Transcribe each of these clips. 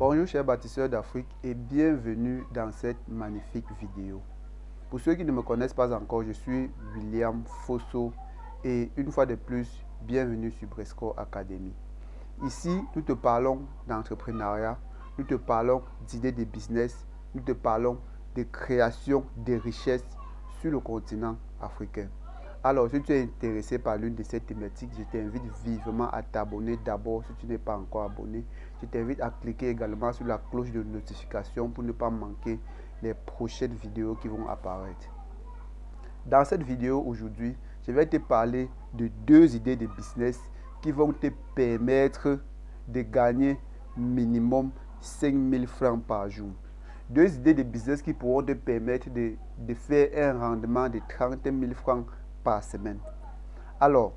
Bonjour chers bâtisseurs d'Afrique et bienvenue dans cette magnifique vidéo. Pour ceux qui ne me connaissent pas encore, je suis William Fosso et une fois de plus, bienvenue sur Bresco Academy. Ici, nous te parlons d'entrepreneuriat, nous te parlons d'idées de business, nous te parlons de création de richesses sur le continent africain. Alors, si tu es intéressé par l'une de ces thématiques, je t'invite vivement à t'abonner d'abord si tu n'es pas encore abonné. Je t'invite à cliquer également sur la cloche de notification pour ne pas manquer les prochaines vidéos qui vont apparaître. Dans cette vidéo aujourd'hui, je vais te parler de deux idées de business qui vont te permettre de gagner minimum 5 000 francs par jour. Deux idées de business qui pourront te permettre de faire un rendement de 30 000 francs par semaine. Alors,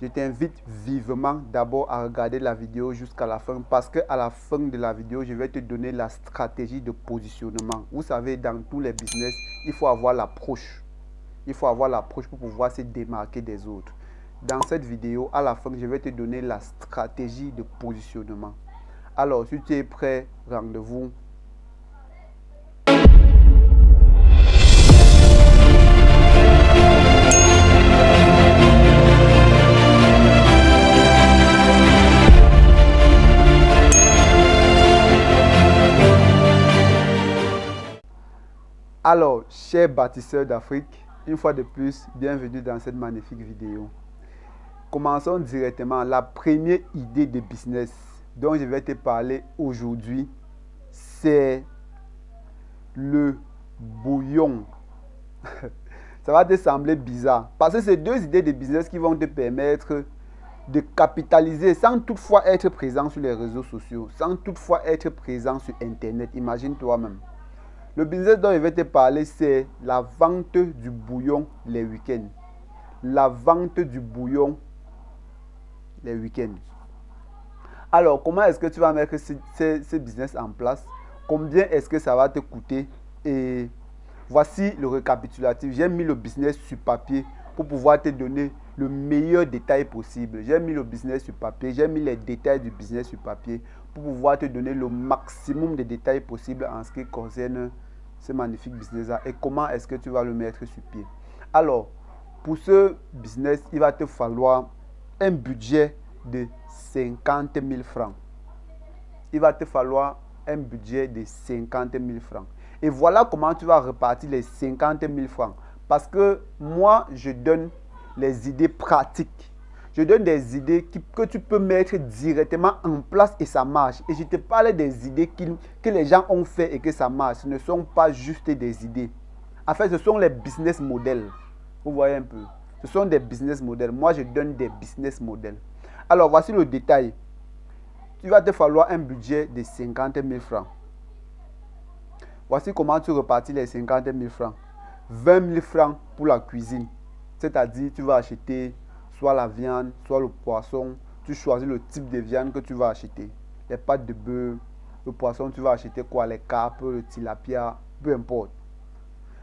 je t'invite vivement d'abord à regarder la vidéo jusqu'à la fin parce qu'à la fin de la vidéo, je vais te donner la stratégie de positionnement. Vous savez, dans tous les business, il faut avoir l'approche. Il faut avoir l'approche pour pouvoir se démarquer des autres. Dans cette vidéo, à la fin, je vais te donner la stratégie de positionnement. Alors, si tu es prêt, rendez-vous. Alors, chers bâtisseurs d'Afrique, une fois de plus, bienvenue dans cette magnifique vidéo. Commençons directement. La première idée de business dont je vais te parler aujourd'hui, c'est le bouillon. Ça va te sembler bizarre parce que c'est deux idées de business qui vont te permettre de capitaliser sans toutefois être présent sur les réseaux sociaux, sans toutefois être présent sur Internet. Imagine toi-même. Le business dont je vais te parler, c'est la vente du bouillon les week-ends. La vente du bouillon les week-ends. Alors, comment est-ce que tu vas mettre ce business en place? Combien est-ce que ça va te coûter? Et voici le récapitulatif. J'ai mis le business sur papier pour pouvoir te donner le meilleur détail possible. J'ai mis le business sur papier. J'ai mis les détails du business sur papier pour pouvoir te donner le maximum de détails possibles en ce qui concerne ce magnifique business-là et comment est-ce que tu vas le mettre sur pied. Alors, pour ce business, il va te falloir un budget de 50 000 francs. Il va te falloir un budget de 50 000 francs. Et voilà comment tu vas repartir les 50 000 francs. Parce que moi, je donne les idées pratiques. Je donne des idées que tu peux mettre directement en place et ça marche. Et je te parle des idées que les gens ont fait et que ça marche. Ce ne sont pas juste des idées. En fait, ce sont les business models. Vous voyez un peu. Ce sont des business models. Moi, je donne des business models. Alors, voici le détail. Il va te falloir un budget de 50 000 francs. Voici comment tu repartis les 50 000 francs. 20 000 francs pour la cuisine. C'est-à-dire, tu vas acheter soit la viande, soit le poisson. Tu choisis le type de viande que tu vas acheter. Les pâtes de bœuf, le poisson, tu vas acheter quoi? Les carpes, le tilapia, peu importe.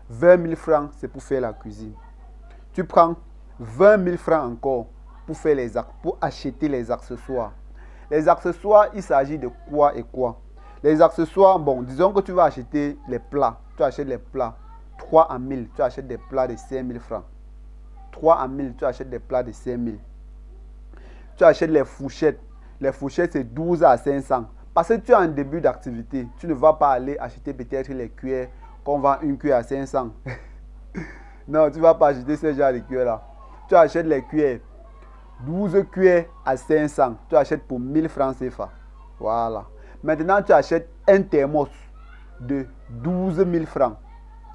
20 000 francs, c'est pour faire la cuisine. Tu prends 20 000 francs encore pour acheter les accessoires. Les accessoires, il s'agit de quoi et quoi? Les accessoires, bon, disons que tu vas acheter les plats. Tu achètes les plats. 3 à 1000, tu achètes des plats de 5 000 francs. 3 à 1000, tu achètes des plats de 5 000. Tu achètes les fourchettes. Les fourchettes, c'est 12 à 500. Parce que tu es en début d'activité. Tu ne vas pas aller acheter peut-être les cuillères qu'on vend une cuillère à 500. Non, tu ne vas pas acheter ce genre de cuillères-là. Tu achètes les cuillères. 12 cuillères à 500. Tu achètes pour 1000 francs CFA. Voilà. Maintenant, tu achètes un thermos de 12 000 francs.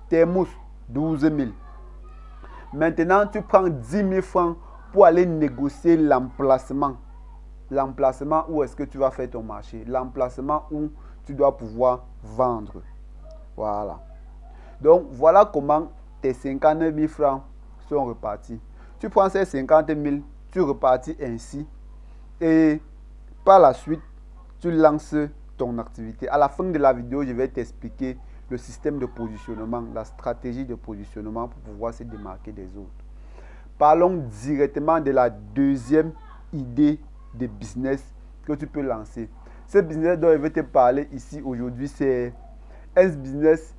Thermos, 12 000. Maintenant, tu prends 10 000 francs pour aller négocier l'emplacement. L'emplacement où est-ce que tu vas faire ton marché. L'emplacement où tu dois pouvoir vendre. Voilà. Donc, voilà comment tes 50 000 francs sont repartis. Tu prends ces 50 000, tu repartis ainsi. Et par la suite, tu lances ton activité. À la fin de la vidéo, je vais t'expliquer le système de positionnement, la stratégie de positionnement pour pouvoir se démarquer des autres. Parlons directement de la deuxième idée de business que tu peux lancer. Ce business dont je vais te parler ici aujourd'hui, c'est un business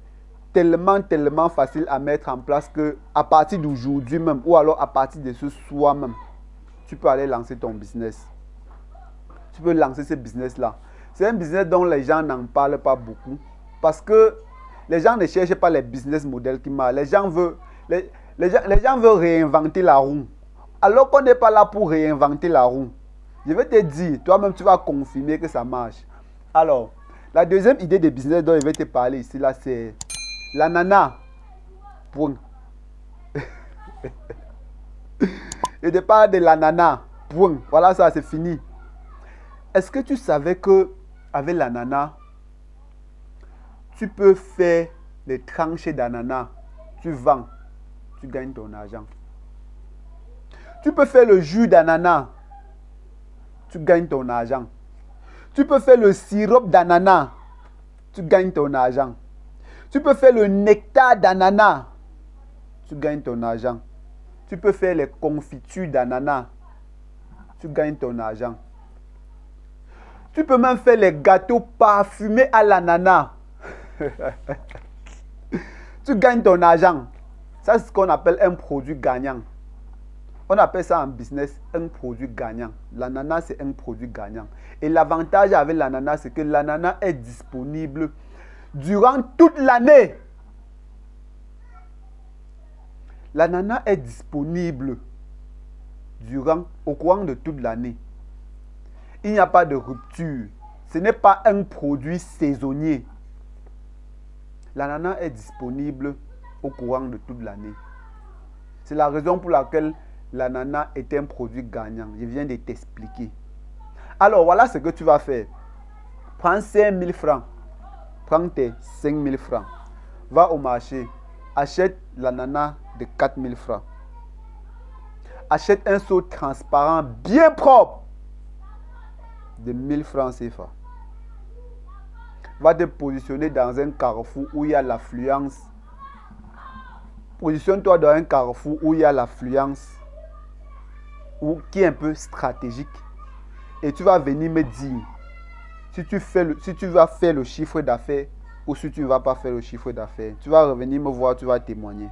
tellement facile à mettre en place que à partir d'aujourd'hui même, ou alors à partir de ce soir même, tu peux aller lancer ton business. Tu peux lancer ce business-là. C'est un business dont les gens n'en parlent pas beaucoup. Parce que les gens ne cherchent pas les business models qui marchent. Les gens veulent réinventer la roue. Alors qu'on n'est pas là pour réinventer la roue. Je vais te dire, toi-même tu vas confirmer que ça marche. Alors, la deuxième idée de business dont je vais te parler ici, là, c'est l'ananas. Point. Je te parle de l'ananas. Point. Voilà, ça, c'est fini. Est-ce que tu savais que avec l'ananas, tu peux faire les tranches d'ananas, tu vends, tu gagnes ton argent. Tu peux faire le jus d'ananas, tu gagnes ton argent. Tu peux faire le sirop d'ananas, tu gagnes ton argent. Tu peux faire le nectar d'ananas, tu gagnes ton argent. Tu peux faire les confitures d'ananas, tu gagnes ton argent. Tu peux même faire les gâteaux parfumés à l'ananas. Tu gagnes ton argent. Ça, c'est ce qu'on appelle un produit gagnant. On appelle ça en business un produit gagnant. L'ananas, c'est un produit gagnant. Et l'avantage avec l'ananas, c'est que l'ananas est disponible durant toute l'année. L'ananas est disponible au courant de toute l'année. Il n'y a pas de rupture. Ce n'est pas un produit saisonnier. L'ananas est disponible au courant de toute l'année. C'est la raison pour laquelle l'ananas est un produit gagnant. Je viens de t'expliquer. Alors, voilà ce que tu vas faire. Prends 5 000 francs. Prends tes 5 000 francs. Va au marché. Achète l'ananas de 4 000 francs. Achète un seau transparent bien propre de 1000 francs CFA. Va te positionner dans un carrefour où il y a l'affluence. Positionne-toi dans un carrefour où il y a l'affluence, qui est un peu stratégique. Et tu vas venir me dire si tu vas faire le chiffre d'affaires ou si tu ne vas pas faire le chiffre d'affaires. Tu vas revenir me voir, tu vas témoigner.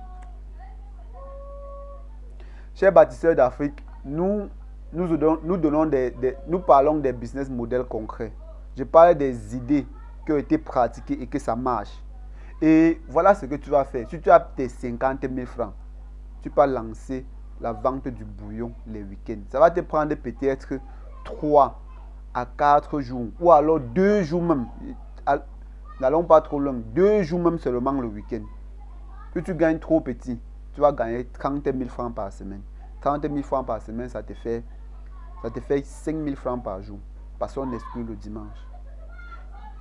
Chers bâtisseurs d'Afrique, nous parlons des business models concrets. Je parle des idées qui ont été pratiquées et que ça marche. Et voilà ce que tu vas faire. Si tu as tes 50 000 francs, tu peux lancer la vente du bouillon les week-ends. Ça va te prendre peut-être 3 à 4 jours ou alors 2 jours même. N'allons pas trop loin. 2 jours même seulement le week-end. Si tu gagnes trop petit, tu vas gagner 30 000 francs par semaine. 30 000 francs par semaine, ça te fait 5 000 francs par jour. Parce qu'on exclut le dimanche.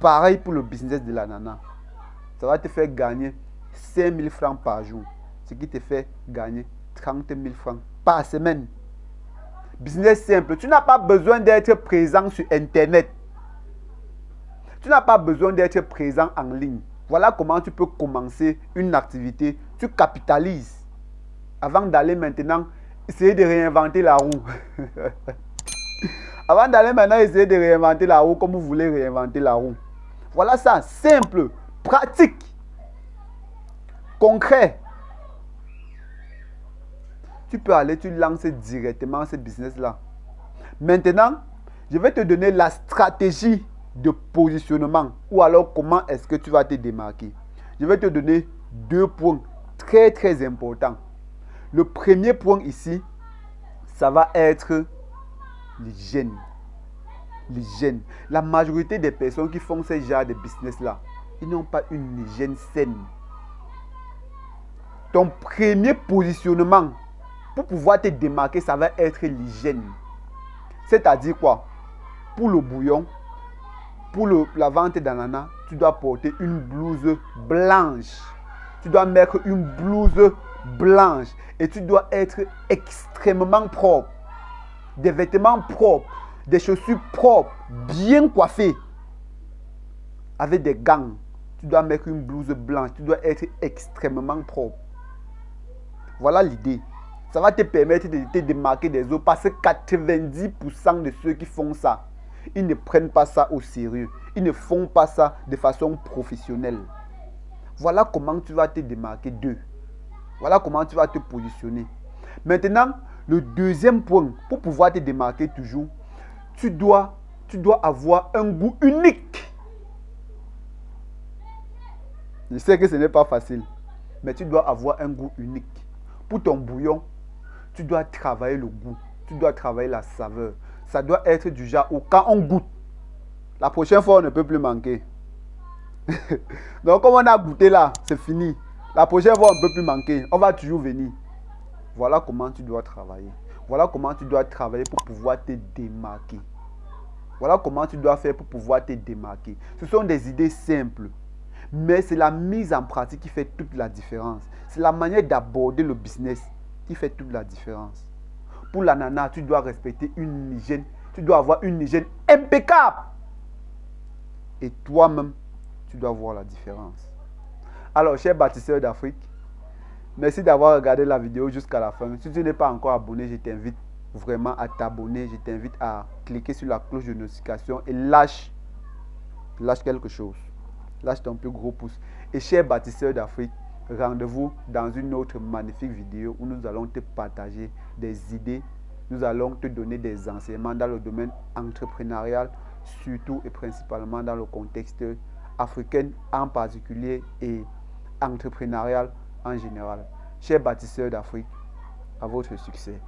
Pareil pour le business de l'ananas. Ça va te faire gagner 5 000 francs par jour. Ce qui te fait gagner 30 000 francs par semaine. Business simple. Tu n'as pas besoin d'être présent sur Internet. Tu n'as pas besoin d'être présent en ligne. Voilà comment tu peux commencer une activité. Tu capitalises. Avant d'aller maintenant essayer de réinventer la roue. Avant d'aller maintenant essayer de réinventer la roue comme vous voulez réinventer la roue. Voilà ça, simple, pratique, concret. Tu peux aller, tu lances directement ce business-là. Maintenant, je vais te donner la stratégie de positionnement ou alors comment est-ce que tu vas te démarquer. Je vais te donner 2 points très importants. Le premier point ici, ça va être l'hygiène. L'hygiène. La majorité des personnes qui font ce genre de business-là, ils n'ont pas une hygiène saine. Ton premier positionnement pour pouvoir te démarquer, ça va être l'hygiène. C'est-à-dire quoi? Pour le bouillon, pour la vente d'ananas, tu dois porter une blouse blanche. Tu dois mettre une blouse blanche et tu dois être extrêmement propre. Des vêtements propres, des chaussures propres, bien coiffées, avec des gants. Tu dois mettre une blouse blanche, tu dois être extrêmement propre. Voilà l'idée. Ça va te permettre de te démarquer des autres parce que 90% de ceux qui font ça, ils ne prennent pas ça au sérieux. Ils ne font pas ça de façon professionnelle. Voilà comment tu vas te démarquer d'eux. Voilà comment tu vas te positionner. Maintenant, le deuxième point, pour pouvoir te démarquer toujours, tu dois avoir un goût unique. Je sais que ce n'est pas facile, mais tu dois avoir un goût unique. Pour ton bouillon, tu dois travailler le goût. Tu dois travailler la saveur. Ça doit être du genre où quand on goûte, la prochaine fois, on ne peut plus manquer. Donc, comme on a goûté là, c'est fini. La prochaine fois, on ne peut plus manquer. On va toujours venir. Voilà comment tu dois travailler. Voilà comment tu dois travailler pour pouvoir te démarquer. Voilà comment tu dois faire pour pouvoir te démarquer. Ce sont des idées simples. Mais c'est la mise en pratique qui fait toute la différence. C'est la manière d'aborder le business qui fait toute la différence. Pour l'ananas, tu dois respecter une hygiène. Tu dois avoir une hygiène impeccable. Et toi-même, tu dois voir la différence. Alors, chers bâtisseurs d'Afrique, merci d'avoir regardé la vidéo jusqu'à la fin. Si tu n'es pas encore abonné, je t'invite vraiment à t'abonner. Je t'invite à cliquer sur la cloche de notification et lâche quelque chose. Lâche ton plus gros pouce. Et chers bâtisseurs d'Afrique, rendez-vous dans une autre magnifique vidéo où nous allons te partager des idées. Nous allons te donner des enseignements dans le domaine entrepreneurial, surtout et principalement dans le contexte africain en particulier et entrepreneurial en général. Chers bâtisseurs d'Afrique, à votre succès.